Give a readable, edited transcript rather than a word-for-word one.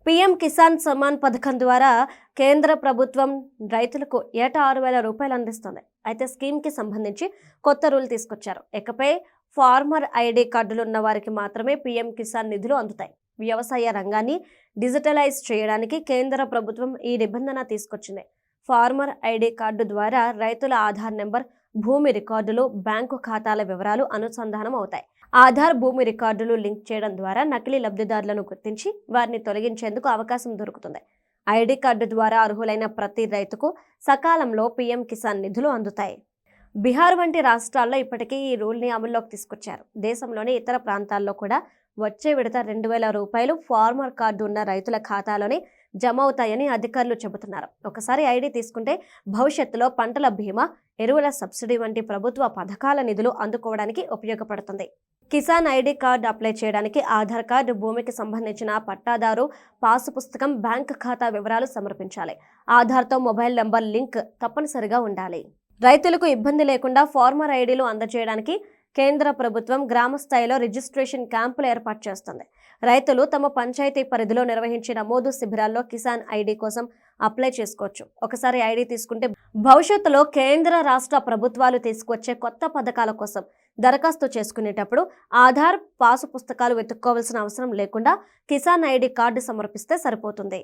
PM Kisan Samman పథకం ద్వారా కేంద్ర ప్రభుత్వం రైతులకు ఏటా 6,000 రూపాయలు అందిస్తుంది. అయితే స్కీమ్కి సంబంధించి కొత్త రూల్ తీసుకొచ్చారు. ఇకపై ఫార్మర్ ఐడి కార్డులు ఉన్న వారికి మాత్రమే పీఎం కిసాన్ నిధులు అందుతాయి. వ్యవసాయ రంగాన్ని డిజిటలైజ్ చేయడానికి కేంద్ర ప్రభుత్వం ఈ నిబంధన తీసుకొచ్చింది. ఫార్మర్ ఐడి కార్డు ద్వారా రైతుల ఆధార్ నెంబర్, భూమి రికార్డులు, బ్యాంకు ఖాతాల వివరాలు అనుసంధానం అవుతాయి. ఆధార్, భూమి రికార్డులు లింక్ చేయడం ద్వారా నకిలీ లబ్ధిదారులను గుర్తించి వారిని తొలగించేందుకు అవకాశం దొరుకుతుంది. ఐడి కార్డు ద్వారా అర్హులైన ప్రతి రైతుకు సకాలంలో పీఎం కిసాన్ నిధులు అందుతాయి. బీహార్ వంటి రాష్ట్రాల్లో ఇప్పటికీ ఈ రూల్ని అమల్లోకి తీసుకొచ్చారు. దేశంలోని ఇతర ప్రాంతాల్లో కూడా వచ్చే విడత 2,000 రూపాయలు ఫార్మర్ కార్డు ఉన్న రైతుల ఖాతాలోనే జమ అవుతాయని అధికారులు చెబుతున్నారు. ఒకసారి ఐడి తీసుకుంటే భవిష్యత్తులో పంటల బీమా, ఎరువుల సబ్సిడీ వంటి ప్రభుత్వ పథకాల నిధులు అందుకోవడానికి ఉపయోగపడుతుంది. కిసాన్ ఐడి కార్డు అప్లై చేయడానికి ఆధార్ కార్డు, భూమికి సంబంధించిన పట్టాదారు పాసు పుస్తకం, బ్యాంక్ ఖాతా వివరాలు సమర్పించాలి. ఆధార్తో మొబైల్ నంబర్ లింక్ తప్పనిసరిగా ఉండాలి. రైతులకు ఇబ్బంది లేకుండా ఫార్మర్ ఐడీలు అందజేయడానికి కేంద్ర ప్రభుత్వం గ్రామ స్థాయిలో రిజిస్ట్రేషన్ క్యాంపులు ఏర్పాటు చేస్తుంది. రైతులు తమ పంచాయతీ పరిధిలో నిర్వహించే నమోదు శిబిరాల్లో కిసాన్ ఐడి కోసం అప్లై చేసుకోవచ్చు. ఒకసారి ఐడి తీసుకుంటే భవిష్యత్తులో కేంద్ర, రాష్ట్ర ప్రభుత్వాలు తీసుకొచ్చే కొత్త పథకాల కోసం దరఖాస్తు చేసుకునేటప్పుడు ఆధార్, పాసు పుస్తకాలు వెతుక్కోవాల్సిన అవసరం లేకుండా కిసాన్ ఐడి కార్డు సమర్పిస్తే సరిపోతుంది.